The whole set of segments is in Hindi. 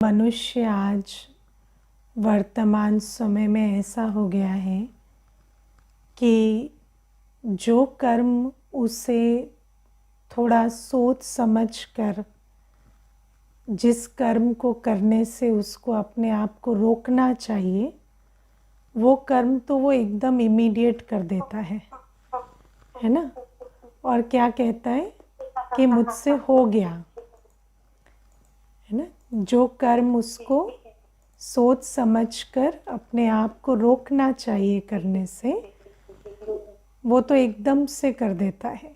मनुष्य आज वर्तमान समय में ऐसा हो गया है कि जो कर्म उसे थोड़ा सोच समझ कर जिस कर्म को करने से उसको अपने आप को रोकना चाहिए, वो कर्म तो वो एकदम इमीडिएट कर देता है ना। और क्या कहता है कि मुझसे हो गया, है ना। जो कर्म उसको सोच समझकर अपने आप को रोकना चाहिए करने से, वो तो एकदम से कर देता है।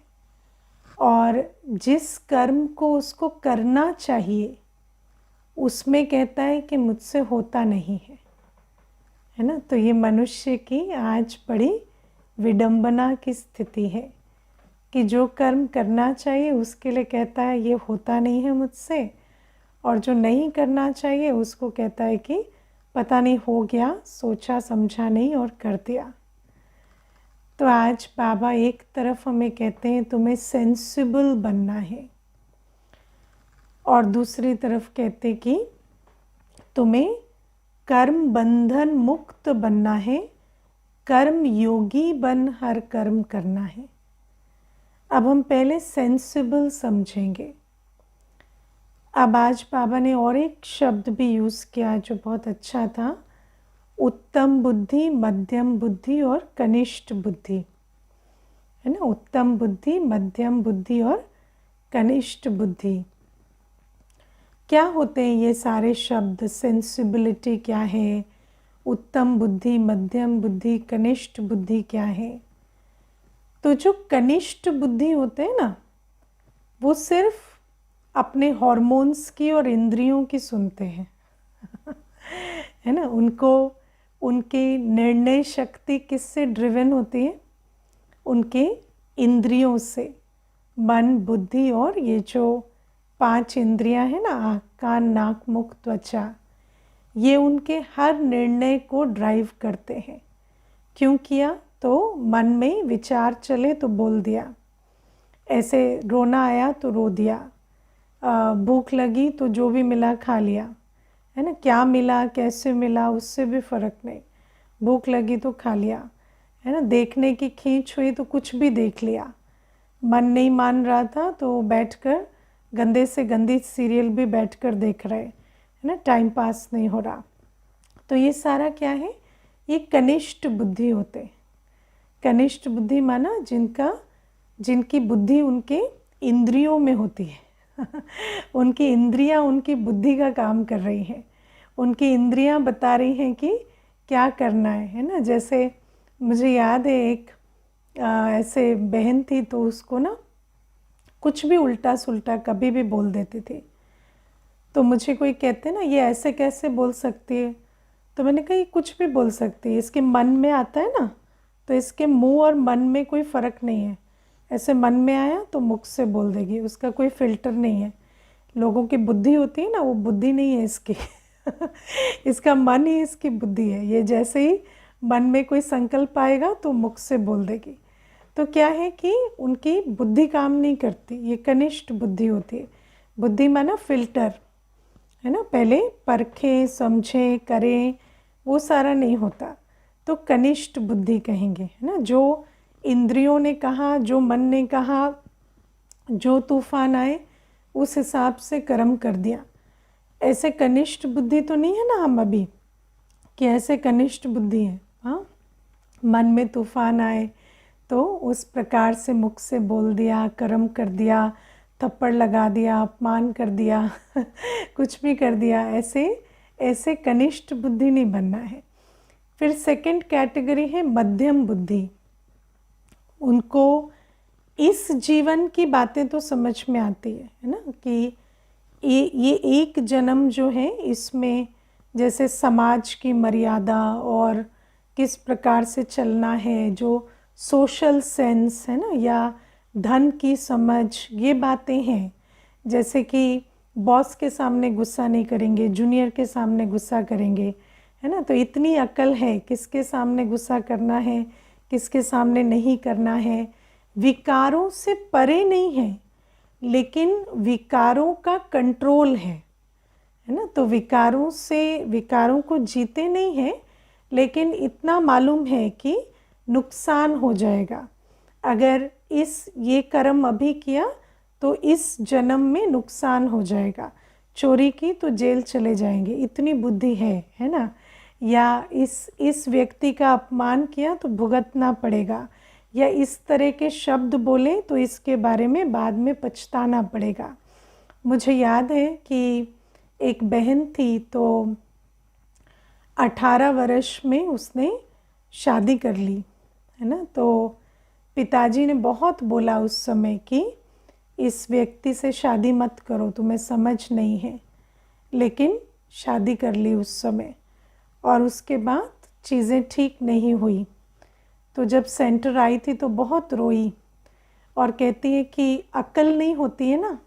और जिस कर्म को उसको करना चाहिए उसमें कहता है कि मुझसे होता नहीं है ना। तो ये मनुष्य की आज बड़ी विडंबना की स्थिति है कि जो कर्म करना चाहिए उसके लिए कहता है ये होता नहीं है मुझसे, और जो नहीं करना चाहिए उसको कहता है कि पता नहीं हो गया, सोचा समझा नहीं और कर दिया। तो आज बाबा एक तरफ हमें कहते हैं तुम्हें सेंसिबल बनना है, और दूसरी तरफ कहते कि तुम्हें कर्म बंधन मुक्त बनना है, कर्म योगी बन हर कर्म करना है। अब हम पहले सेंसिबल समझेंगे। अब आज बाबा ने और एक शब्द भी यूज़ किया जो बहुत अच्छा था, उत्तम बुद्धि, मध्यम बुद्धि और कनिष्ठ बुद्धि, है ना। उत्तम बुद्धि, मध्यम बुद्धि और कनिष्ठ बुद्धि। क्या होते हैं ये सारे शब्द? सेंसिबिलिटी क्या है, उत्तम बुद्धि, मध्यम बुद्धि, कनिष्ठ बुद्धि क्या है? तो जो कनिष्ठ बुद्धि होते हैं ना, वो सिर्फ अपने हॉर्मोन्स की और इंद्रियों की सुनते हैं है ना। उनको उनकी निर्णय शक्ति किससे ड्रिवन होती है? उनके इंद्रियों से, मन, बुद्धि और ये जो 5 इंद्रियां हैं ना, आँख, कान, नाक, मुख, त्वचा, ये उनके हर निर्णय को ड्राइव करते हैं। क्यों किया? तो मन में विचार चले तो बोल दिया, ऐसे रोना आया तो रो दिया, भूख लगी तो जो भी मिला खा लिया, है ना। क्या मिला कैसे मिला उससे भी फ़र्क नहीं, भूख लगी तो खा लिया, है ना। देखने की खींच हुई तो कुछ भी देख लिया, मन नहीं मान रहा था तो बैठकर गंदे से गंदी सीरियल भी बैठकर देख रहे, है ना, टाइम पास नहीं हो रहा। तो ये सारा क्या है? ये कनिष्ठ बुद्धि होते। कनिष्ठ बुद्धि माना जिनकी बुद्धि उनके इंद्रियों में होती है उनकी इंद्रियां उनकी बुद्धि का काम कर रही हैं, उनकी इंद्रियां बता रही हैं कि क्या करना है ना। जैसे मुझे याद है एक ऐसे बहन थी, तो उसको ना कुछ भी उल्टा सुल्टा कभी भी बोल देती थी। तो मुझे कोई कहते ना ये ऐसे कैसे बोल सकती है, तो मैंने कहा ये कुछ भी बोल सकती है, इसके मन में आता है ना, तो इसके मुंह और मन में कोई फ़र्क नहीं है। ऐसे मन में आया तो मुख से बोल देगी, उसका कोई फ़िल्टर नहीं है। लोगों की बुद्धि होती है ना, वो बुद्धि नहीं है इसकी इसका मन ही इसकी बुद्धि है। ये जैसे ही मन में कोई संकल्प आएगा तो मुख से बोल देगी। तो क्या है कि उनकी बुद्धि काम नहीं करती, ये कनिष्ठ बुद्धि होती है। बुद्धि माना फिल्टर, है ना, पहले परखें समझें करें, वो सारा नहीं होता। तो कनिष्ठ बुद्धि कहेंगे, है ना। जो इंद्रियों ने कहा, जो मन ने कहा, जो तूफान आए उस हिसाब से कर्म कर दिया। ऐसे कनिष्ठ बुद्धि तो नहीं है ना हम अभी, कि ऐसे कनिष्ठ बुद्धि है। हाँ, मन में तूफान आए तो उस प्रकार से मुख से बोल दिया, कर्म कर दिया, थप्पड़ लगा दिया, अपमान कर दिया कुछ भी कर दिया। ऐसे कनिष्ठ बुद्धि नहीं बनना है। फिर सेकंड कैटेगरी है मध्यम बुद्धि। उनको इस जीवन की बातें तो समझ में आती है ना, कि ये एक जन्म जो है इसमें जैसे समाज की मर्यादा और किस प्रकार से चलना है, जो सोशल सेंस है ना, या धन की समझ, ये बातें हैं। जैसे कि बॉस के सामने गुस्सा नहीं करेंगे, जूनियर के सामने गुस्सा करेंगे, है ना। तो इतनी अकल है किसके सामने गुस्सा करना है, किसके सामने नहीं करना है। विकारों से परे नहीं है, लेकिन विकारों का कंट्रोल है है ना। तो विकारों को जीते नहीं है, लेकिन इतना मालूम है कि नुकसान हो जाएगा। अगर ये कर्म अभी किया तो इस जन्म में नुकसान हो जाएगा, चोरी की तो जेल चले जाएंगे, इतनी बुद्धि है ना। या इस व्यक्ति का अपमान किया तो भुगतना पड़ेगा, या इस तरह के शब्द बोले तो इसके बारे में बाद में पछताना पड़ेगा। मुझे याद है कि एक बहन थी, तो 18 वर्ष में उसने शादी कर ली, है ना। तो पिताजी ने बहुत बोला उस समय कि इस व्यक्ति से शादी मत करो, तुम्हें समझ नहीं है, लेकिन शादी कर ली उस समय। और उसके बाद चीज़ें ठीक नहीं हुई। तो जब सेंटर आई थी तो बहुत रोई और कहती है कि अक्ल नहीं होती है ना,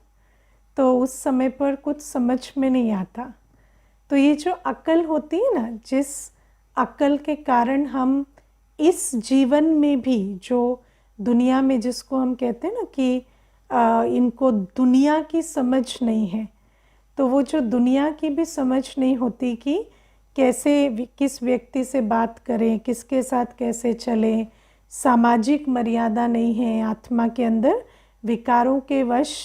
तो उस समय पर कुछ समझ में नहीं आता। तो ये जो अक्ल होती है ना, जिस अक्ल के कारण हम इस जीवन में भी, जो दुनिया में जिसको हम कहते हैं ना कि इनको दुनिया की समझ नहीं है, तो वो जो दुनिया की भी समझ नहीं होती कि कैसे किस व्यक्ति से बात करें, किसके साथ कैसे चलें, सामाजिक मर्यादा नहीं है आत्मा के अंदर, विकारों के वश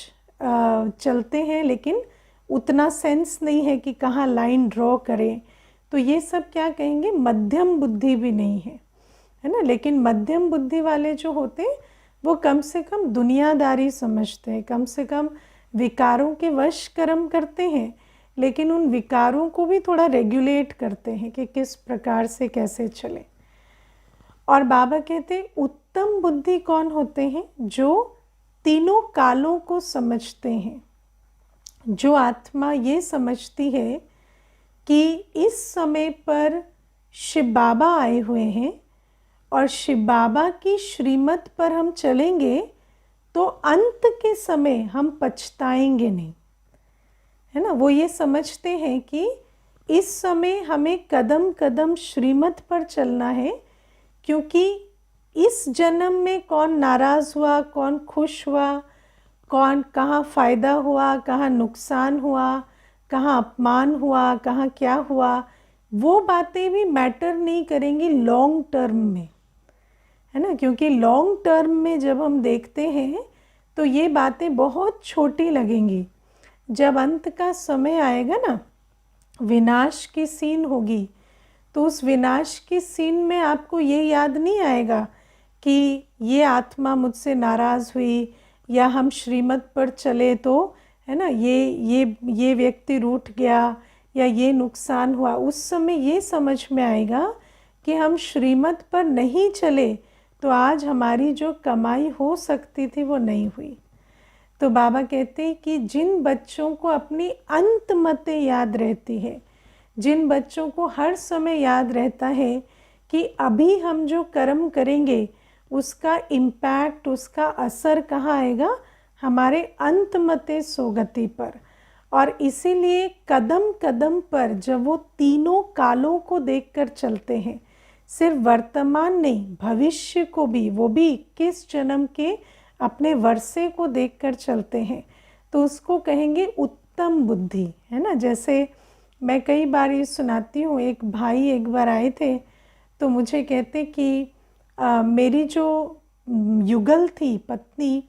चलते हैं, लेकिन उतना सेंस नहीं है कि कहाँ लाइन ड्रॉ करें। तो ये सब क्या कहेंगे, मध्यम बुद्धि भी नहीं है ना। लेकिन मध्यम बुद्धि वाले जो होते हैं वो कम से कम दुनियादारी समझते हैं, कम से कम विकारों के वश कर्म करते हैं, लेकिन उन विकारों को भी थोड़ा रेगुलेट करते हैं कि किस प्रकार से कैसे चले। और बाबा कहते हैं उत्तम बुद्धि कौन होते हैं, जो तीनों कालों को समझते हैं। जो आत्मा ये समझती है कि इस समय पर शिव बाबा आए हुए हैं और शिव बाबा की श्रीमत पर हम चलेंगे तो अंत के समय हम पछताएंगे नहीं, है ना। वो ये समझते हैं कि इस समय हमें कदम कदम श्रीमत पर चलना है, क्योंकि इस जन्म में कौन नाराज़ हुआ, कौन खुश हुआ, कौन कहाँ फ़ायदा हुआ, कहाँ नुकसान हुआ, कहाँ अपमान हुआ, कहाँ क्या हुआ, वो बातें भी मैटर नहीं करेंगी लॉन्ग टर्म में, है ना। क्योंकि लॉन्ग टर्म में जब हम देखते हैं तो ये बातें बहुत छोटी लगेंगी। जब अंत का समय आएगा ना, विनाश की सीन होगी, तो उस विनाश की सीन में आपको ये याद नहीं आएगा कि ये आत्मा मुझसे नाराज़ हुई, या हम श्रीमत पर चले तो, है ना, ये व्यक्ति रूठ गया, या ये नुकसान हुआ। उस समय ये समझ में आएगा कि हम श्रीमत पर नहीं चले तो आज हमारी जो कमाई हो सकती थी वो नहीं हुई। तो बाबा कहते हैं कि जिन बच्चों को अपनी अंतमतें याद रहती है, जिन बच्चों को हर समय याद रहता है कि अभी हम जो कर्म करेंगे उसका इम्पैक्ट, उसका असर कहाँ आएगा, हमारे अंतमते सोगति पर। और इसीलिए कदम कदम पर जब वो तीनों कालों को देखकर चलते हैं, सिर्फ वर्तमान नहीं भविष्य को भी, वो भी 21 जन्म के अपने वर्षे को देखकर चलते हैं, तो उसको कहेंगे उत्तम बुद्धि, है ना। जैसे मैं कई बार ये सुनाती हूँ, एक भाई एक बार आए थे तो मुझे कहते कि मेरी जो युगल थी पत्नी,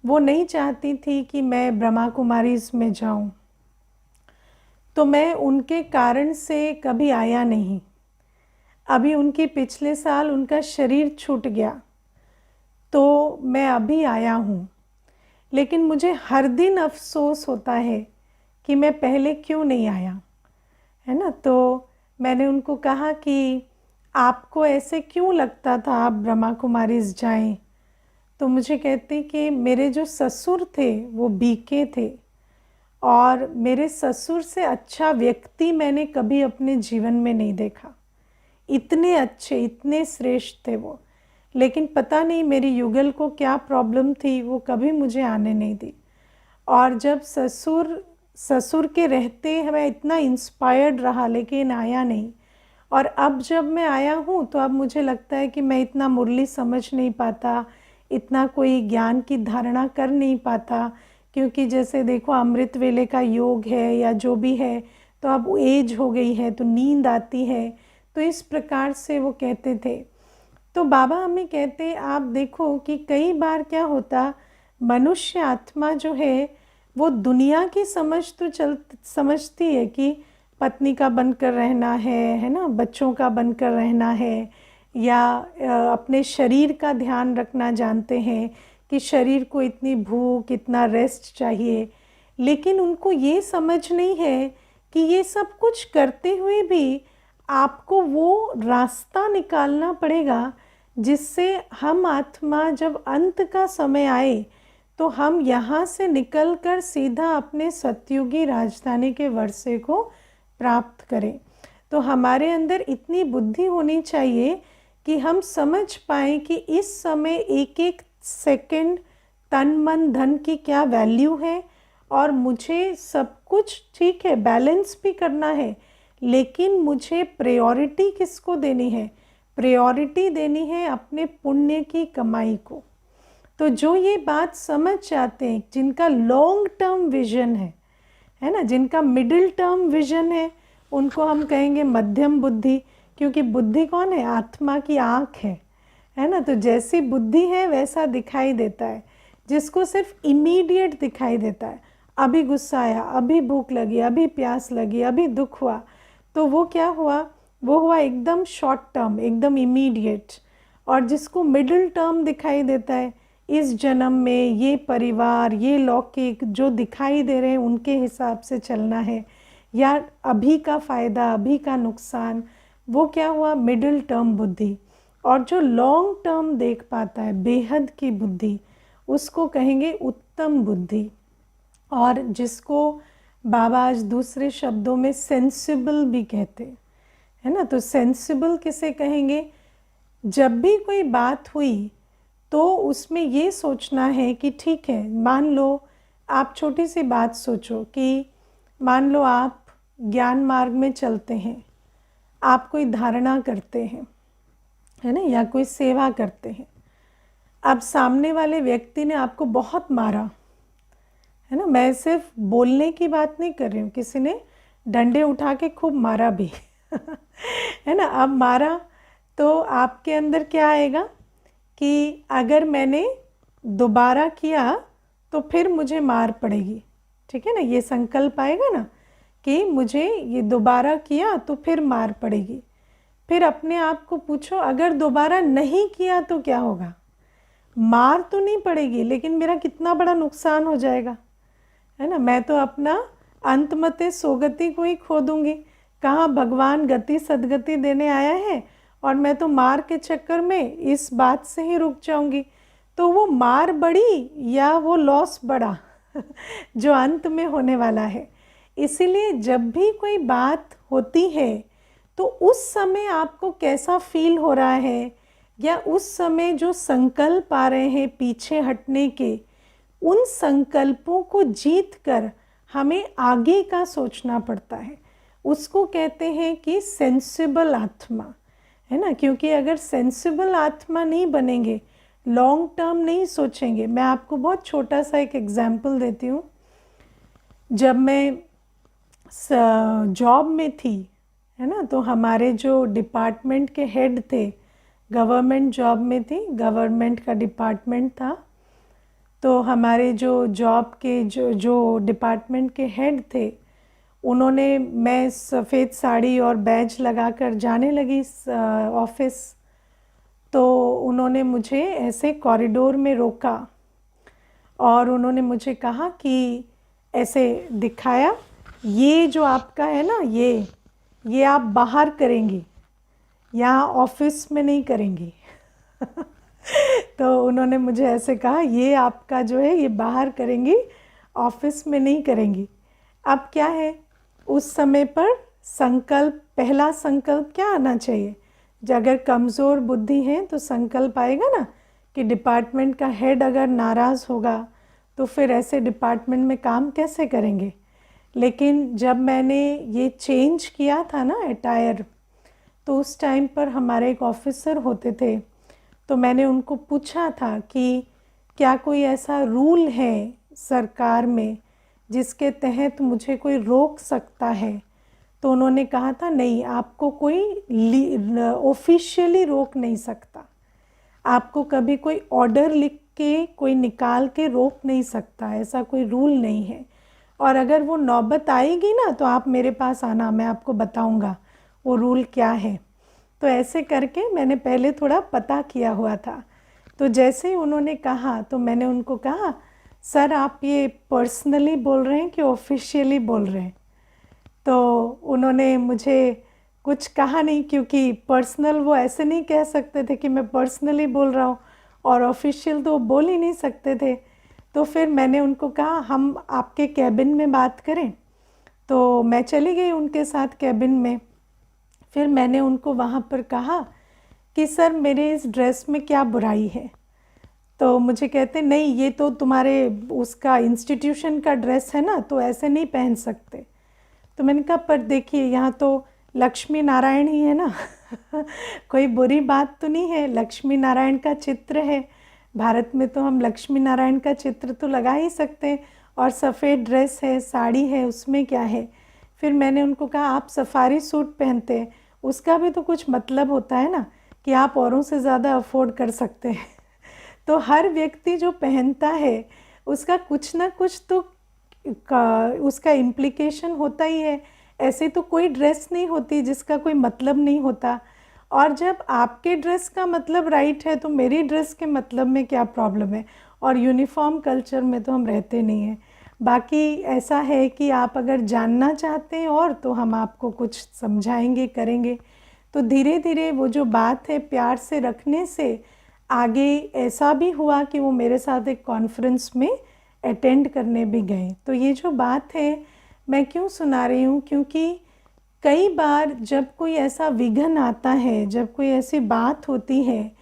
वो नहीं चाहती थी कि मैं ब्रह्मा कुमारीज़ में जाऊँ, तो मैं उनके कारण से कभी आया नहीं। अभी उनके पिछले साल उनका शरीर छूट गया तो मैं अभी आया हूँ, लेकिन मुझे हर दिन अफसोस होता है कि मैं पहले क्यों नहीं आया, है ना। तो मैंने उनको कहा कि आपको ऐसे क्यों लगता था आप ब्रह्मा कुमारीज़ जाएं, तो मुझे कहते कि मेरे जो ससुर थे वो बीके थे, और मेरे ससुर से अच्छा व्यक्ति मैंने कभी अपने जीवन में नहीं देखा। इतने अच्छे, इतने श्रेष्ठ थे वो, लेकिन पता नहीं मेरी युगल को क्या प्रॉब्लम थी, वो कभी मुझे आने नहीं दी। और जब ससुर के रहते मैं इतना इंस्पायर्ड रहा, लेकिन आया नहीं। और अब जब मैं आया हूँ तो अब मुझे लगता है कि मैं इतना मुरली समझ नहीं पाता, इतना कोई ज्ञान की धारणा कर नहीं पाता, क्योंकि जैसे देखो अमृत वेले का योग है या जो भी है, तो अब एज हो गई है तो नींद आती है, तो इस प्रकार से वो कहते थे। तो बाबा हमें कहते आप देखो कि कई बार क्या होता, मनुष्य आत्मा जो है वो दुनिया की समझती है कि पत्नी का बनकर रहना है ना, बच्चों का बनकर रहना है, या अपने शरीर का ध्यान रखना जानते हैं कि शरीर को इतनी भूख, इतना रेस्ट चाहिए। लेकिन उनको ये समझ नहीं है कि ये सब कुछ करते हुए भी आपको वो रास्ता निकालना पड़ेगा जिससे हम आत्मा जब अंत का समय आए तो हम यहाँ से निकलकर सीधा अपने सतयुगी राजधानी के वर्षे को प्राप्त करें। तो हमारे अंदर इतनी बुद्धि होनी चाहिए कि हम समझ पाएँ कि इस समय एक एक सेकंड तन मन धन की क्या वैल्यू है, और मुझे सब कुछ ठीक है, बैलेंस भी करना है, लेकिन मुझे प्रायोरिटी किसको देनी है? प्रायोरिटी देनी है अपने पुण्य की कमाई को। तो जो ये बात समझ जाते हैं, जिनका लॉन्ग टर्म विजन है ना, जिनका मिडिल टर्म विजन है, उनको हम कहेंगे मध्यम बुद्धि, क्योंकि बुद्धि कौन है? आत्मा की आँख है ना। तो जैसी बुद्धि है वैसा दिखाई देता है। जिसको सिर्फ इमीडिएट दिखाई देता है, अभी गुस्सा आया, अभी भूख लगी, अभी प्यास लगी, अभी दुख हुआ, तो वो क्या हुआ? वो हुआ एकदम शॉर्ट टर्म, एकदम इमीडिएट। और जिसको मिडिल टर्म दिखाई देता है, इस जन्म में ये परिवार, ये लौकिक जो दिखाई दे रहे हैं उनके हिसाब से चलना है, या अभी का फ़ायदा, अभी का नुकसान, वो क्या हुआ? मिडिल टर्म बुद्धि। और जो लॉन्ग टर्म देख पाता है, बेहद की बुद्धि, उसको कहेंगे उत्तम बुद्धि। और जिसको बाबा आज दूसरे शब्दों में सेंसिबल भी कहते है ना। तो सेंसिबल किसे कहेंगे? जब भी कोई बात हुई तो उसमें ये सोचना है कि ठीक है, मान लो आप छोटी सी बात सोचो कि मान लो आप ज्ञान मार्ग में चलते हैं, आप कोई धारणा करते हैं, है ना, या कोई सेवा करते हैं। अब सामने वाले व्यक्ति ने आपको बहुत मारा, है ना। मैं सिर्फ बोलने की बात नहीं कर रही हूँ, किसी ने डंडे उठा के खूब मारा भी है ना। अब मारा तो आपके अंदर क्या आएगा कि अगर मैंने दोबारा किया तो फिर मुझे मार पड़ेगी, ठीक है ना। ये संकल्प आएगा ना कि मुझे ये दोबारा किया तो फिर मार पड़ेगी। फिर अपने आप को पूछो, अगर दोबारा नहीं किया तो क्या होगा? मार तो नहीं पड़ेगी, लेकिन मेरा कितना बड़ा नुकसान हो जाएगा, है ना। मैं तो अपना अंतमते सोगति को ही खो दूंगी। कहाँ भगवान गति सदगति देने आया है और मैं तो मार के चक्कर में इस बात से ही रुक जाऊंगी। तो वो मार बड़ी या वो लॉस बड़ा जो अंत में होने वाला है। इसीलिए जब भी कोई बात होती है तो उस समय आपको कैसा फील हो रहा है, या उस समय जो संकल्प आ रहे हैं पीछे हटने के, उन संकल्पों को जीत कर हमें आगे का सोचना पड़ता है। उसको कहते हैं कि सेंसिबल आत्मा, है ना। क्योंकि अगर सेंसिबल आत्मा नहीं बनेंगे, लॉन्ग टर्म नहीं सोचेंगे। मैं आपको बहुत छोटा सा एक एग्जाम्पल देती हूँ। जब मैं जॉब में थी, है ना, तो हमारे जो डिपार्टमेंट के हेड थे, गवर्नमेंट जॉब में थी, गवर्नमेंट का डिपार्टमेंट था, तो हमारे जो जॉब के जो डिपार्टमेंट के हेड थे, उन्होंने, मैं सफ़ेद साड़ी और बैज लगाकर जाने लगी ऑफिस, तो उन्होंने मुझे ऐसे कॉरिडोर में रोका और उन्होंने मुझे कहा कि ऐसे दिखाया, ये जो आपका है ना, ये आप बाहर करेंगी, यहाँ ऑफिस में नहीं करेंगी तो उन्होंने मुझे ऐसे कहा, ये आपका जो है ये बाहर करेंगी, ऑफिस में नहीं करेंगी। अब क्या है, उस समय पर संकल्प, पहला संकल्प क्या आना चाहिए? अगर कमज़ोर बुद्धि है तो संकल्प आएगा ना कि डिपार्टमेंट का हेड अगर नाराज़ होगा तो फिर ऐसे डिपार्टमेंट में काम कैसे करेंगे। लेकिन जब मैंने ये चेंज किया था ना अटायर, तो उस टाइम पर हमारे एक ऑफिसर होते थे, तो मैंने उनको पूछा था कि क्या कोई ऐसा रूल है सरकार में जिसके तहत मुझे कोई रोक सकता है तो उन्होंने कहा था नहीं, आपको कोई ऑफिशियली रोक नहीं सकता, आपको कभी कोई ऑर्डर लिख के कोई निकाल के रोक नहीं सकता, ऐसा कोई रूल नहीं है। और अगर वो नौबत आएगी ना तो आप मेरे पास आना, मैं आपको बताऊंगा वो रूल क्या है। तो ऐसे करके मैंने पहले थोड़ा पता किया हुआ था। तो जैसे ही उन्होंने कहा तो मैंने उनको कहा, सर आप ये पर्सनली बोल रहे हैं कि ऑफिशियली बोल रहे हैं? तो उन्होंने मुझे कुछ कहा नहीं, क्योंकि पर्सनल वो ऐसे नहीं कह सकते थे कि मैं पर्सनली बोल रहा हूँ, और ऑफिशियल तो वो बोल ही नहीं सकते थे। तो फिर मैंने उनको कहा हम आपके कैबिन में बात करें। तो मैं चली गई उनके साथ कैबिन में। फिर मैंने उनको वहाँ पर कहा कि सर मेरे इस ड्रेस में क्या बुराई है? तो मुझे कहते नहीं, ये तो तुम्हारे उसका इंस्टीट्यूशन का ड्रेस है ना, तो ऐसे नहीं पहन सकते। तो मैंने कहा पर देखिए यहाँ तो लक्ष्मी नारायण ही है ना कोई बुरी बात तो नहीं है, लक्ष्मी नारायण का चित्र है, भारत में तो हम लक्ष्मी नारायण का चित्र तो लगा ही सकते हैं, और सफ़ेद ड्रेस है, साड़ी है, उसमें क्या है। फिर मैंने उनको कहा आप सफारी सूट पहनते हैं, उसका भी तो कुछ मतलब होता है ना, कि आप औरों से ज़्यादा अफोर्ड कर सकते हैं तो हर व्यक्ति जो पहनता है उसका कुछ ना कुछ तो उसका इम्प्लीकेशन होता ही है। ऐसे तो कोई ड्रेस नहीं होती जिसका कोई मतलब नहीं होता, और जब आपके ड्रेस का मतलब राइट है तो मेरी ड्रेस के मतलब में क्या प्रॉब्लम है। और यूनिफॉर्म कल्चर में तो हम रहते नहीं हैं। बाकी ऐसा है कि आप अगर जानना चाहते हैं और तो हम आपको कुछ समझाएंगे, करेंगे। तो धीरे धीरे वो जो बात है प्यार से रखने से आगे ऐसा भी हुआ कि वो मेरे साथ एक कॉन्फ्रेंस में अटेंड करने भी गए। तो ये जो बात है मैं क्यों सुना रही हूँ, क्योंकि कई बार जब कोई ऐसा विघन आता है, जब कोई ऐसी बात होती है,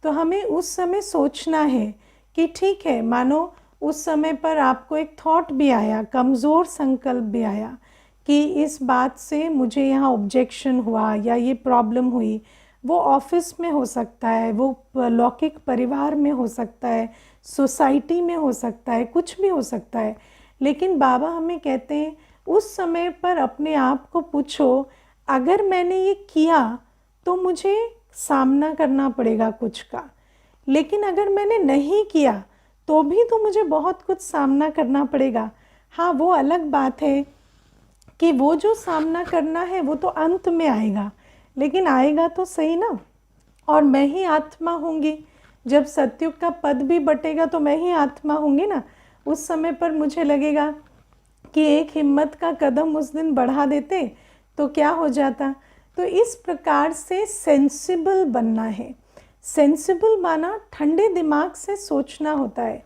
तो हमें उस समय सोचना है कि ठीक है, मानो उस समय पर आपको एक थॉट भी आया, कमज़ोर संकल्प भी आया कि इस बात से मुझे यहाँ ऑब्जेक्शन हुआ या ये प्रॉब्लम हुई। वो ऑफिस में हो सकता है, वो लौकिक परिवार में हो सकता है, सोसाइटी में हो सकता है, कुछ भी हो सकता है। लेकिन बाबा हमें कहते हैं उस समय पर अपने आप को पूछो, अगर मैंने ये किया तो मुझे सामना करना पड़ेगा कुछ का, लेकिन अगर मैंने नहीं किया तो भी तो मुझे बहुत कुछ सामना करना पड़ेगा। हाँ, वो अलग बात है कि वो जो सामना करना है वो तो अंत में आएगा, लेकिन आएगा तो सही ना। और मैं ही आत्मा होंगी, जब सतयुग का पद भी बटेगा तो मैं ही आत्मा होंगी ना। उस समय पर मुझे लगेगा कि एक हिम्मत का कदम उस दिन बढ़ा देते तो क्या हो जाता। तो इस प्रकार से सेंसिबल बनना है। सेंसिबल माना ठंडे दिमाग से सोचना होता है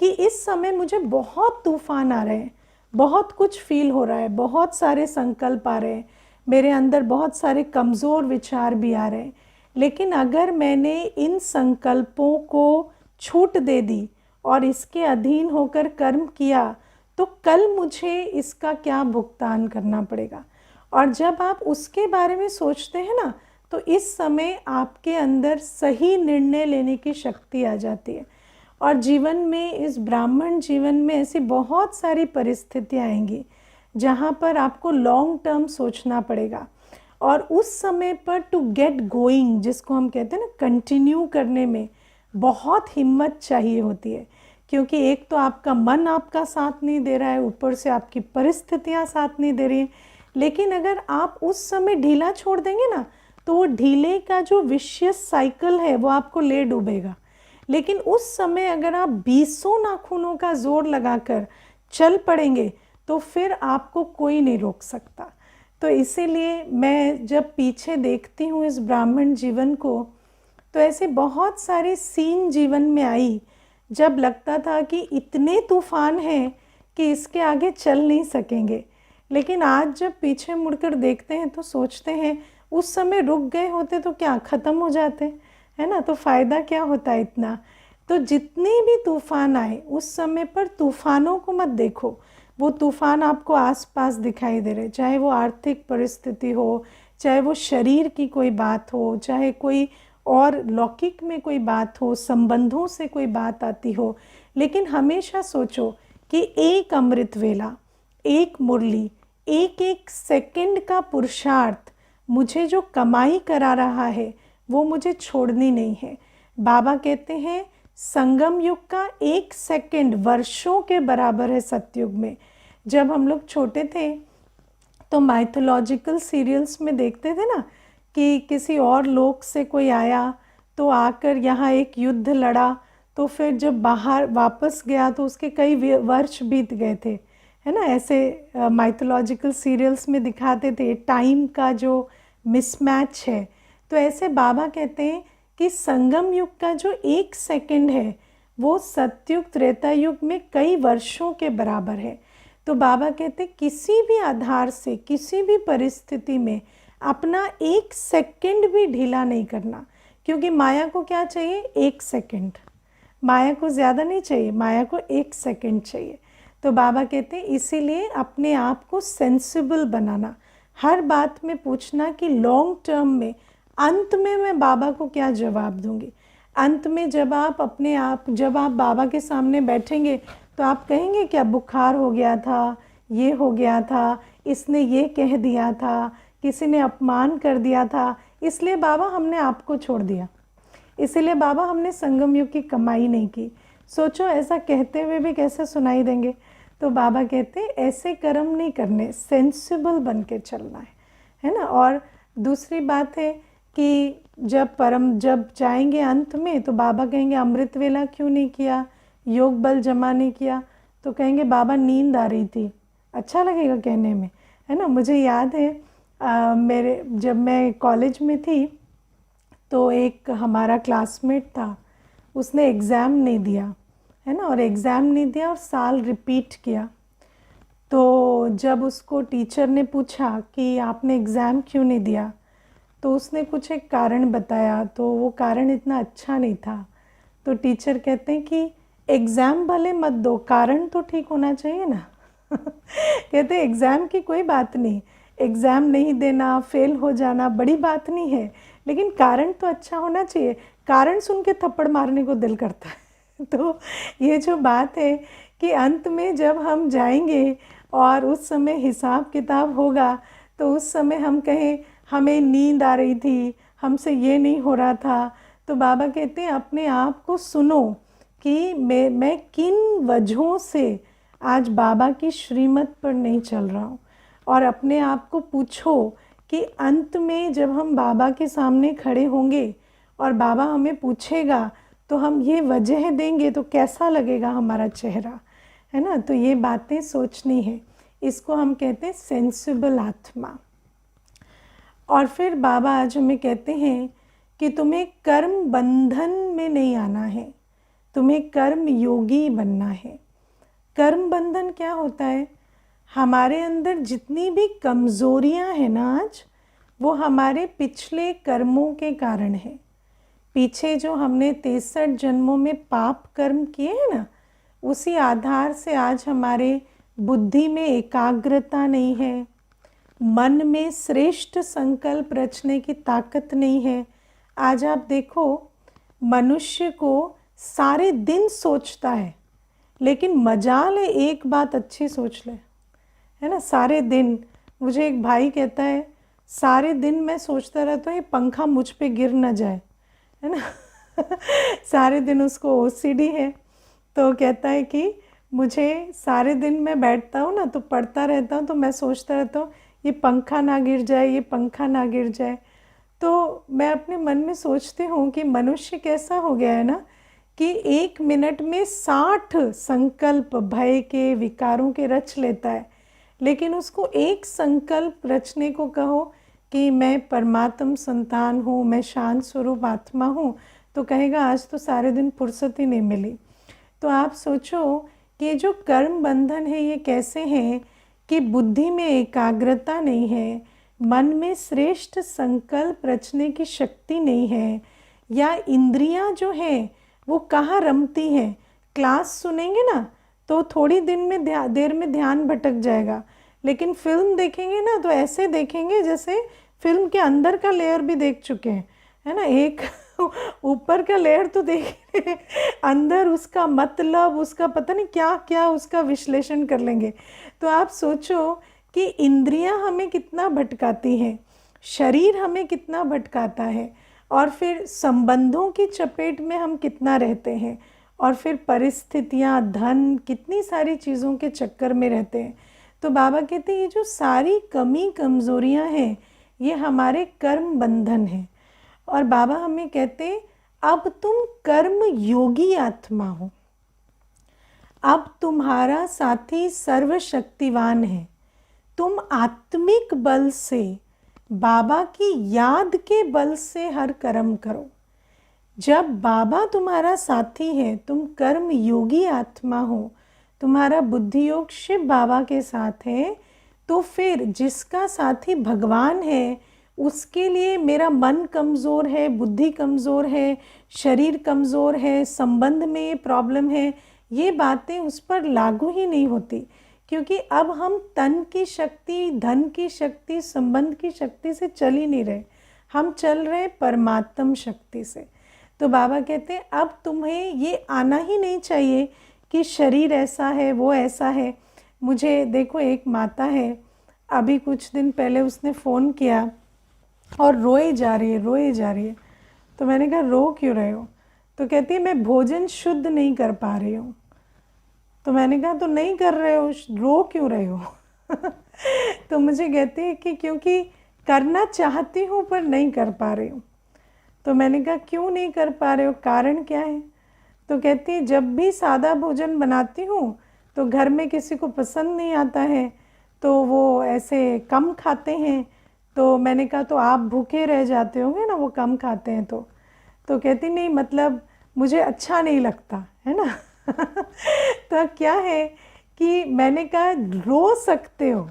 कि इस समय मुझे बहुत तूफान आ रहे हैं, बहुत कुछ फील हो रहा है, बहुत सारे संकल्प आ रहे हैं, मेरे अंदर बहुत सारे कमज़ोर विचार भी आ रहे हैं। लेकिन अगर मैंने इन संकल्पों को छूट दे दी और इसके अधीन होकर कर्म किया तो कल मुझे इसका क्या भुगतान करना पड़ेगा। और जब आप उसके बारे में सोचते हैं ना, तो इस समय आपके अंदर सही निर्णय लेने की शक्ति आ जाती है। और जीवन में, इस ब्राह्मण जीवन में ऐसी बहुत सारी परिस्थितियाँ आएंगी जहाँ पर आपको लॉन्ग टर्म सोचना पड़ेगा। और उस समय पर टू गेट गोइंग, जिसको हम कहते हैं ना कंटिन्यू करने में, बहुत हिम्मत चाहिए होती है। क्योंकि एक तो आपका मन आपका साथ नहीं दे रहा है, ऊपर से आपकी परिस्थितियाँ साथ नहीं दे रही हैं। लेकिन अगर आप उस समय ढीला छोड़ देंगे ना, तो वो ढीले का जो विशियस साइकिल है वो आपको ले डूबेगा। लेकिन उस समय अगर आप 20 नाखूनों का जोर लगाकर चल पड़ेंगे तो फिर आपको कोई नहीं रोक सकता। तो इसीलिए मैं जब पीछे देखती हूँ इस ब्राह्मण जीवन को, तो ऐसे बहुत सारे सीन जीवन में आई जब लगता था कि इतने तूफान हैं कि इसके आगे चल नहीं सकेंगे। लेकिन आज जब पीछे मुड़कर देखते हैं तो सोचते हैं उस समय रुक गए होते तो क्या ख़त्म हो जाते, है ना। तो फ़ायदा क्या होता है इतना। तो जितने भी तूफान आए उस समय पर तूफानों को मत देखो, वो तूफान आपको आसपास दिखाई दे रहे, चाहे वो आर्थिक परिस्थिति हो, चाहे वो शरीर की कोई बात हो, चाहे कोई और लौकिक में कोई बात हो, संबंधों से कोई बात आती हो। लेकिन हमेशा सोचो कि एक अमृत वेला, एक मुरली, एक एक सेकंड का पुरुषार्थ मुझे जो कमाई करा रहा है वो मुझे छोड़नी नहीं है। बाबा कहते हैं संगम युग का एक सेकंड वर्षों के बराबर है सतयुग में। जब हम लोग छोटे थे तो माइथोलॉजिकल सीरियल्स में देखते थे ना कि किसी और लोक से कोई आया तो आकर यहाँ एक युद्ध लड़ा, तो फिर जब बाहर वापस गया तो उसके कई वर्ष बीत गए थे, है ना। ऐसे माइथोलॉजिकल सीरियल्स में दिखाते थे टाइम का जो मिसमैच है। तो ऐसे बाबा कहते हैं कि संगम युग का जो एक सेकंड है वो सतयुग त्रेता युग में कई वर्षों के बराबर है। तो बाबा कहते हैं किसी भी आधार से किसी भी परिस्थिति में अपना एक सेकंड भी ढीला नहीं करना, क्योंकि माया को क्या चाहिए? एक सेकंड। माया को ज़्यादा नहीं चाहिए, माया को एक सेकंड चाहिए। तो बाबा कहते हैं इसीलिए अपने आप को सेंसिबल बनाना, हर बात में पूछना कि लॉन्ग टर्म में अंत में मैं बाबा को क्या जवाब दूंगी। अंत में जब आप बाबा के सामने बैठेंगे तो आप कहेंगे क्या बुखार हो गया था, ये हो गया था, इसने ये कह दिया था, किसी ने अपमान कर दिया था, इसलिए बाबा हमने आपको छोड़ दिया, इसीलिए बाबा हमने संगम युग की कमाई नहीं की। सोचो ऐसा कहते हुए भी कैसे सुनाई देंगे। तो बाबा कहते हैं ऐसे कर्म नहीं करने, सेंसिबल बन के चलना है ना। और दूसरी बात है कि जब जाएंगे अंत में तो बाबा कहेंगे अमृत वेला क्यों नहीं किया, योग बल जमा नहीं किया, तो कहेंगे बाबा नींद आ रही थी। अच्छा लगेगा कहने में, है ना। मुझे याद है जब मैं कॉलेज में थी तो एक हमारा क्लासमेट था, उसने एग्ज़ाम नहीं दिया, है ना, और एग्ज़ाम नहीं दिया और साल रिपीट किया। तो जब उसको टीचर ने पूछा कि आपने एग्ज़ाम क्यों नहीं दिया, तो उसने कुछ एक कारण बताया, तो वो कारण इतना अच्छा नहीं था। तो टीचर कहते हैं कि एग्ज़ाम भले मत दो, कारण तो ठीक होना चाहिए ना। कहते हैं एग्ज़ाम की कोई बात नहीं, एग्ज़ाम नहीं देना, फेल हो जाना बड़ी बात नहीं है, लेकिन कारण तो अच्छा होना चाहिए। कारण सुन के थप्पड़ मारने को दिल करता है। तो ये जो बात है कि अंत में जब हम जाएंगे और उस समय हिसाब किताब होगा, तो उस समय हम कहें हमें नींद आ रही थी, हमसे ये नहीं हो रहा था, तो बाबा कहते हैं अपने आप को सुनो कि मैं किन वजहों से आज बाबा की श्रीमत पर नहीं चल रहा हूँ, और अपने आप को पूछो कि अंत में जब हम बाबा के सामने खड़े होंगे और बाबा हमें पूछेगा तो हम ये वजह देंगे तो कैसा लगेगा हमारा चेहरा, है ना। तो ये बातें सोचनी है, इसको हम कहते हैं सेंसिबल आत्मा। और फिर बाबा आज हमें कहते हैं कि तुम्हें कर्म बंधन में नहीं आना है, तुम्हें कर्म योगी बनना है। कर्म बंधन क्या होता है? हमारे अंदर जितनी भी कमज़ोरियां हैं ना आज, वो हमारे पिछले कर्मों के कारण है। पीछे जो हमने 63 जन्मों में पाप कर्म किए हैं ना, उसी आधार से आज हमारे बुद्धि में एकाग्रता नहीं है, मन में श्रेष्ठ संकल्प रचने की ताकत नहीं है। आज आप देखो मनुष्य को सारे दिन सोचता है, लेकिन मजाल है एक बात अच्छी सोच ले, है ना। सारे दिन मुझे एक भाई कहता है सारे दिन मैं सोचता रहता हूँ ये पंखा मुझ पे गिर ना जाए, है ना। सारे दिन उसको ओसीडी है, तो कहता है कि मुझे सारे दिन मैं बैठता हूँ ना तो पढ़ता रहता हूँ, तो मैं सोचता रहता हूँ ये पंखा ना गिर जाए, ये पंखा ना गिर जाए। तो मैं अपने मन में सोचती हूँ कि मनुष्य कैसा हो गया है ना कि 1 मिनट में 60 संकल्प भय के, विकारों के रच लेता है, लेकिन उसको एक संकल्प रचने को कहो कि मैं परमात्म संतान हूँ, मैं शांत स्वरूप आत्मा हूँ, तो कहेगा आज तो सारे दिन फुर्सत ही नहीं मिली। तो आप सोचो कि जो कर्म बंधन है ये कैसे हैं कि बुद्धि में एकाग्रता नहीं है, मन में श्रेष्ठ संकल्प रचने की शक्ति नहीं है, या इंद्रियां जो हैं वो कहाँ रमती हैं। क्लास सुनेंगे ना तो थोड़ी देर में ध्यान भटक जाएगा, लेकिन फिल्म देखेंगे ना तो ऐसे देखेंगे जैसे फिल्म के अंदर का लेयर भी देख चुके हैं, है ना। एक ऊपर का लेयर तो देख रहे हैं, अंदर उसका मतलब, उसका पता नहीं क्या क्या उसका विश्लेषण कर लेंगे। तो आप सोचो कि इंद्रियां हमें कितना भटकाती हैं, शरीर हमें कितना भटकाता है, और फिर संबंधों की चपेट में हम कितना रहते हैं, और फिर परिस्थितियां, धन, कितनी सारी चीज़ों के चक्कर में रहते हैं। तो बाबा कहते हैं ये जो सारी कमी कमज़ोरियां हैं ये हमारे कर्म बंधन हैं। और बाबा हमें कहते अब तुम कर्म योगी आत्मा हो, अब तुम्हारा साथी सर्वशक्तिवान है, तुम आत्मिक बल से, बाबा की याद के बल से हर कर्म करो। जब बाबा तुम्हारा साथी है, तुम कर्म योगी आत्मा हो, तुम्हारा बुद्धि योग शिव बाबा के साथ है, तो फिर जिसका साथी भगवान है उसके लिए मेरा मन कमज़ोर है, बुद्धि कमज़ोर है, शरीर कमज़ोर है, संबंध में ये प्रॉब्लम है, ये बातें उस पर लागू ही नहीं होती, क्योंकि अब हम तन की शक्ति, धन की शक्ति, संबंध की शक्ति से चल ही नहीं रहे, हम चल रहे परमात्म शक्ति से। तो बाबा कहते हैं अब तुम्हें ये आना ही नहीं चाहिए कि शरीर ऐसा है, वो ऐसा है। मुझे देखो एक माता है, अभी कुछ दिन पहले उसने फ़ोन किया और रोए जा रही है, रोए जा रही है। तो मैंने कहा रो क्यों रहे हो? तो कहती है मैं भोजन शुद्ध नहीं कर पा रही हूँ। तो मैंने कहा तो नहीं कर रहे हो, रो क्यों रहे हो? तो मुझे कहती है कि क्योंकि करना चाहती हूँ पर नहीं कर पा रही हूँ। तो मैंने कहा क्यों नहीं कर पा रहे हो, कारण क्या है? तो कहती है जब भी सादा भोजन बनाती हूँ तो घर में किसी को पसंद नहीं आता है, तो वो ऐसे कम खाते हैं। तो मैंने कहा तो आप भूखे रह जाते होंगे ना, वो कम खाते हैं तो कहती नहीं मतलब मुझे अच्छा नहीं लगता है ना। तो क्या है कि मैंने कहा रो सकते हो,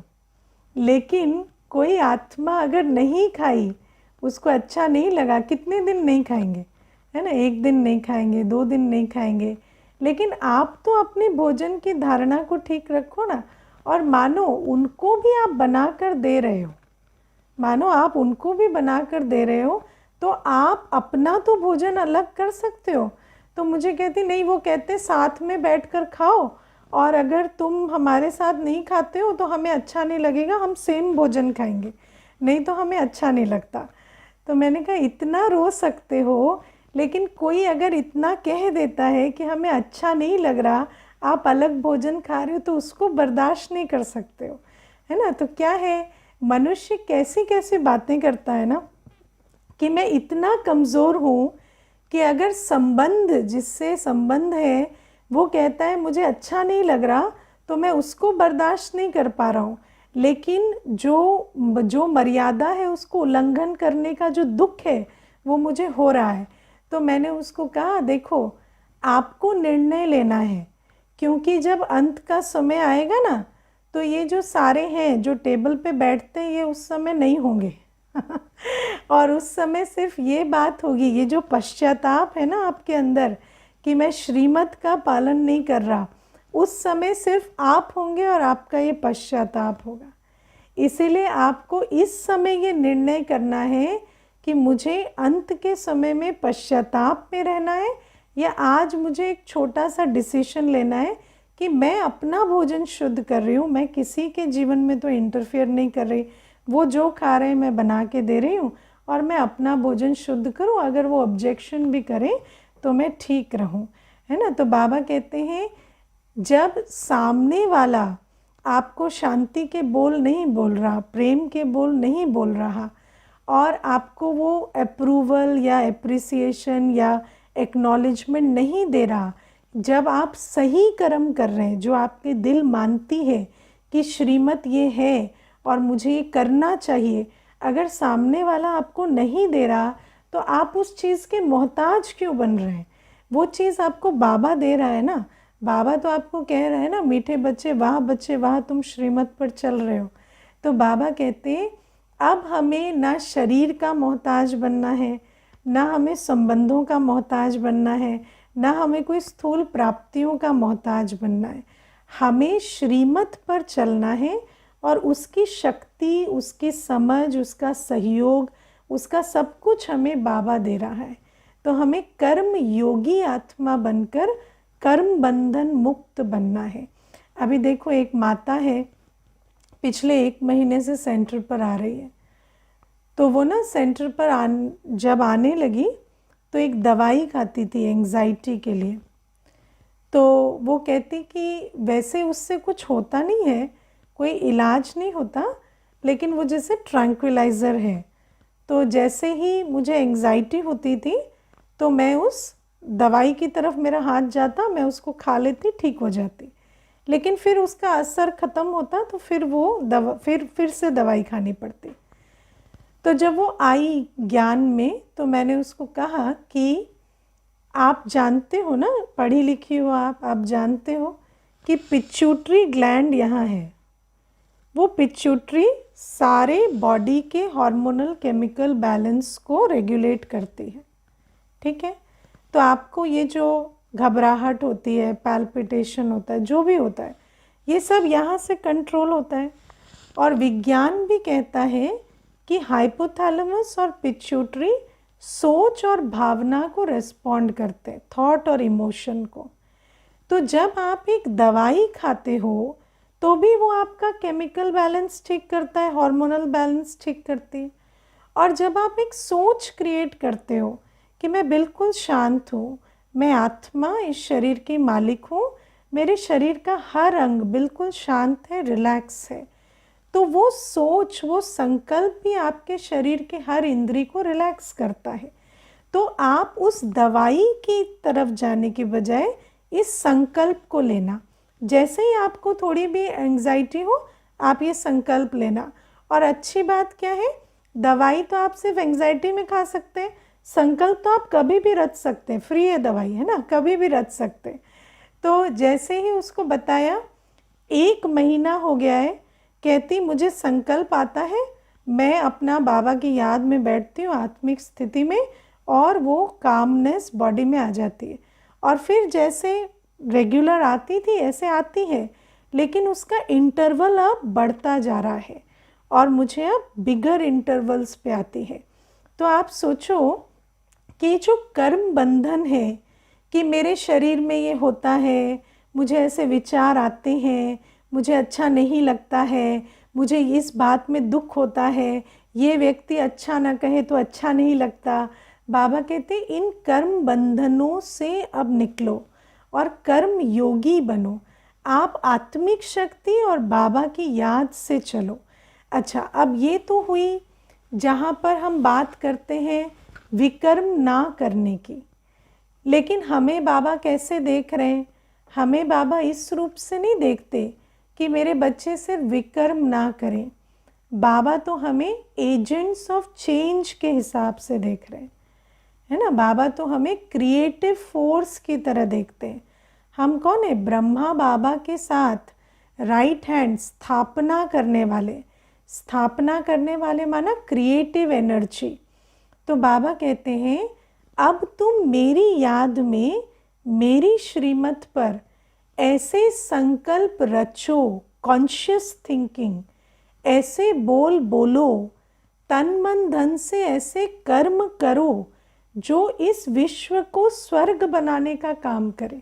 लेकिन कोई आत्मा अगर नहीं खाई, उसको अच्छा नहीं लगा, कितने दिन नहीं खाएंगे, है ना? एक दिन नहीं खाएंगे, 2 दिन नहीं खाएंगे, लेकिन आप तो अपने भोजन की धारणा को ठीक रखो ना। और मानो उनको भी आप बना कर दे रहे हो, मानो आप उनको भी बना कर दे रहे हो, तो आप अपना तो भोजन अलग कर सकते हो। तो मुझे कहती नहीं, वो कहते साथ में बैठकर खाओ, और अगर तुम हमारे साथ नहीं खाते हो तो हमें अच्छा नहीं लगेगा, हम सेम भोजन खाएंगे, नहीं तो हमें अच्छा नहीं लगता। तो मैंने कहा इतना रो सकते हो, लेकिन कोई अगर इतना कह देता है कि हमें अच्छा नहीं लग रहा, आप अलग भोजन खा रहे हो, तो उसको बर्दाश्त नहीं कर सकते हो, है ना? तो क्या है, मनुष्य कैसी कैसी बातें करता है ना, कि मैं इतना कमज़ोर हूँ कि अगर संबंध, जिससे संबंध है, वो कहता है मुझे अच्छा नहीं लग रहा, तो मैं उसको बर्दाश्त नहीं कर पा रहा हूँ, लेकिन जो मर्यादा है उसको उल्लंघन करने का जो दुख है वो मुझे हो रहा है। तो मैंने उसको कहा देखो आपको निर्णय लेना है, क्योंकि जब अंत का समय आएगा ना, तो ये जो सारे हैं जो टेबल पे बैठते हैं ये उस समय नहीं होंगे। और उस समय सिर्फ ये बात होगी, ये जो पश्चाताप है ना आपके अंदर कि मैं श्रीमत का पालन नहीं कर रहा, उस समय सिर्फ आप होंगे और आपका ये पश्चाताप होगा। इसीलिए आपको इस समय ये निर्णय करना है कि मुझे अंत के समय में पश्चाताप में रहना है, या आज मुझे एक छोटा सा डिसीजन लेना है कि मैं अपना भोजन शुद्ध कर रही हूँ, मैं किसी के जीवन में तो इंटरफेयर नहीं कर रही, वो जो खा रहे हैं मैं बना के दे रही हूँ, और मैं अपना भोजन शुद्ध करूँ, अगर वो ऑब्जेक्शन भी करें तो मैं ठीक रहूँ, है ना? तो बाबा कहते हैं जब सामने वाला आपको शांति के बोल नहीं बोल रहा, प्रेम के बोल नहीं बोल रहा, और आपको वो अप्रूवल या एप्रिसिएशन या एक्नॉलेजमेंट नहीं दे रहा, जब आप सही कर्म कर रहे हैं, जो आपके दिल मानती है कि श्रीमत ये है और मुझे ये करना चाहिए, अगर सामने वाला आपको नहीं दे रहा, तो आप उस चीज़ के मोहताज क्यों बन रहे हैं? वो चीज़ आपको बाबा दे रहा है ना। बाबा तो आपको कह रहे हैं ना, मीठे बच्चे वाह तुम श्रीमत पर चल रहे हो। तो बाबा कहते हैं अब हमें ना शरीर का मोहताज बनना है, ना हमें संबंधों का मोहताज बनना है, ना हमें कोई स्थूल प्राप्तियों का मोहताज बनना है। हमें श्रीमत पर चलना है, और उसकी शक्ति, उसकी समझ, उसका सहयोग, उसका सब कुछ हमें बाबा दे रहा है। तो हमें कर्म योगी आत्मा बनकर कर्म बंधन मुक्त बनना है। अभी देखो एक माता है, पिछले 1 महीने से सेंटर पर आ रही है। तो वो ना सेंटर पर जब आने लगी तो एक दवाई खाती थी एंग्जाइटी के लिए। तो वो कहती कि वैसे उससे कुछ होता नहीं है, कोई इलाज नहीं होता, लेकिन वो जैसे ट्रैंक्विलाइज़र है। तो जैसे ही मुझे एंग्जाइटी होती थी तो मैं उस दवाई की तरफ मेरा हाथ जाता, मैं उसको खा लेती, ठीक हो जाती। लेकिन फिर उसका असर ख़त्म होता तो फिर वो फिर से दवाई खानी पड़ती। तो जब वो आई ज्ञान में तो मैंने उसको कहा कि आप जानते हो ना, पढ़ी लिखी हो आप जानते हो कि पिट्यूटरी ग्लैंड यहाँ है। वो पिट्यूटरी सारे बॉडी के हार्मोनल केमिकल बैलेंस को रेगुलेट करती है, ठीक है। तो आपको ये जो घबराहट होती है, पैल्पिटेशन होता है, जो भी होता है, ये सब यहाँ से कंट्रोल होता है। और विज्ञान भी कहता है कि हाइपोथैलेमस और पिट्यूटरी सोच और भावना को रेस्पॉन्ड करते हैं, थॉट और इमोशन को। तो जब आप एक दवाई खाते हो तो भी वो आपका केमिकल बैलेंस ठीक करता है, हार्मोनल बैलेंस ठीक करती है। और जब आप एक सोच क्रिएट करते हो कि मैं बिल्कुल शांत हूँ, मैं आत्मा इस शरीर की मालिक हूँ, मेरे शरीर का हर अंग बिल्कुल शांत है, रिलैक्स है, तो वो सोच, वो संकल्प भी आपके शरीर के हर इंद्री को रिलैक्स करता है। तो आप उस दवाई की तरफ जाने के बजाय इस संकल्प को लेना। जैसे ही आपको थोड़ी भी एंग्जाइटी हो, आप ये संकल्प लेना। और अच्छी बात क्या है, दवाई तो आप सिर्फ एंग्जाइटी में खा सकते हैं, संकल्प तो आप कभी भी रच सकते हैं, फ्री है दवाई, है ना, कभी भी रच सकते हैं। तो जैसे ही उसको बताया, 1 महीना हो गया है, कहती मुझे संकल्प आता है, मैं अपना बाबा की याद में बैठती हूँ आत्मिक स्थिति में, और वो कामनेस बॉडी में आ जाती है। और फिर जैसे रेगुलर आती थी ऐसे आती है, लेकिन उसका इंटरवल अब बढ़ता जा रहा है और मुझे अब बिगर इंटरवल्स पे आती है। तो आप सोचो कि जो कर्म बंधन है कि मेरे शरीर में ये होता है, मुझे ऐसे विचार आते हैं, मुझे अच्छा नहीं लगता है, मुझे इस बात में दुख होता है, ये व्यक्ति अच्छा ना कहे तो अच्छा नहीं लगता। बाबा कहते इन कर्म बंधनों से अब निकलो और कर्म योगी बनो। आप आत्मिक शक्ति और बाबा की याद से चलो। अच्छा, अब ये तो हुई जहाँ पर हम बात करते हैं विकर्म ना करने की। लेकिन हमें बाबा कैसे देख रहे हैं? हमें बाबा इस रूप से नहीं देखते कि मेरे बच्चे सिर्फ विकर्म ना करें। बाबा तो हमें एजेंट्स ऑफ चेंज के हिसाब से देख रहे हैं, है ना। बाबा तो हमें क्रिएटिव फोर्स की तरह देखते हैं। हम कौन है? ब्रह्मा बाबा के साथ राइट हैंड स्थापना करने वाले। स्थापना करने वाले माना क्रिएटिव एनर्जी। तो बाबा कहते हैं अब तुम मेरी याद में मेरी श्रीमत पर ऐसे संकल्प रचो, कॉन्शियस थिंकिंग, ऐसे बोल बोलो, तन मन धन से ऐसे कर्म करो जो इस विश्व को स्वर्ग बनाने का काम करे।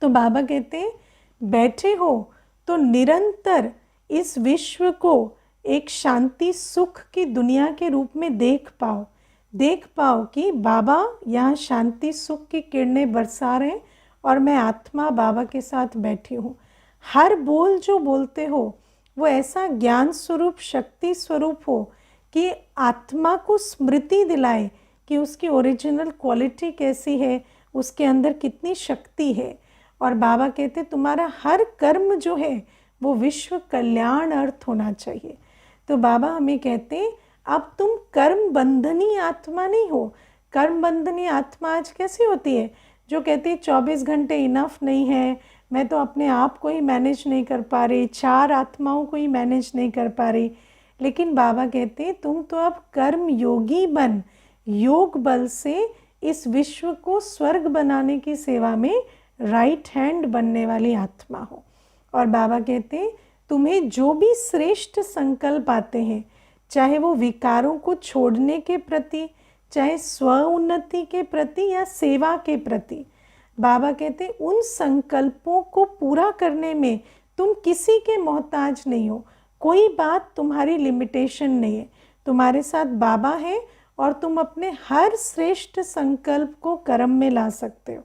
तो बाबा कहते हैं बैठे हो तो निरंतर इस विश्व को एक शांति सुख की दुनिया के रूप में देख पाओ कि बाबा यहाँ शांति सुख की किरणें बरसा रहे हैं और मैं आत्मा बाबा के साथ बैठी हूँ। हर बोल जो बोलते हो वो ऐसा ज्ञान स्वरूप, शक्ति स्वरूप हो कि आत्मा को स्मृति दिलाए कि उसकी ओरिजिनल क्वालिटी कैसी है, उसके अंदर कितनी शक्ति है। और बाबा कहते तुम्हारा हर कर्म जो है वो विश्व कल्याण अर्थ होना चाहिए। तो बाबा हमें कहते अब तुम कर्म बंधनी आत्मा नहीं हो। कर्म बंधनी आत्मा आज कैसी होती है? जो कहती है 24 घंटे इनफ नहीं है, मैं तो अपने आप को ही मैनेज नहीं कर पा रही, 4 आत्माओं को ही मैनेज नहीं कर पा रही। लेकिन बाबा कहते तुम तो अब कर्म योगी बन, योग बल से इस विश्व को स्वर्ग बनाने की सेवा में राइट हैंड बनने वाली आत्मा हो। और बाबा कहते तुम्हें जो भी श्रेष्ठ संकल्प आते हैं, चाहे वो विकारों को छोड़ने के प्रति, चाहे स्व उन्नति के प्रति या सेवा के प्रति, बाबा कहते उन संकल्पों को पूरा करने में तुम किसी के मोहताज नहीं हो। कोई बात तुम्हारी लिमिटेशन नहीं है, तुम्हारे साथ बाबा है और तुम अपने हर श्रेष्ठ संकल्प को कर्म में ला सकते हो,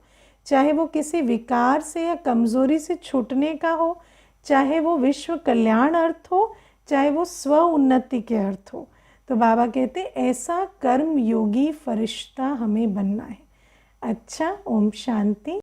चाहे वो किसी विकार से या कमजोरी से छूटने का हो, चाहे वो विश्व कल्याण अर्थ हो, चाहे वो स्व उन्नति के अर्थ हो। तो बाबा कहते ऐसा कर्म योगी फरिश्ता हमें बनना है। अच्छा, ओम शांति।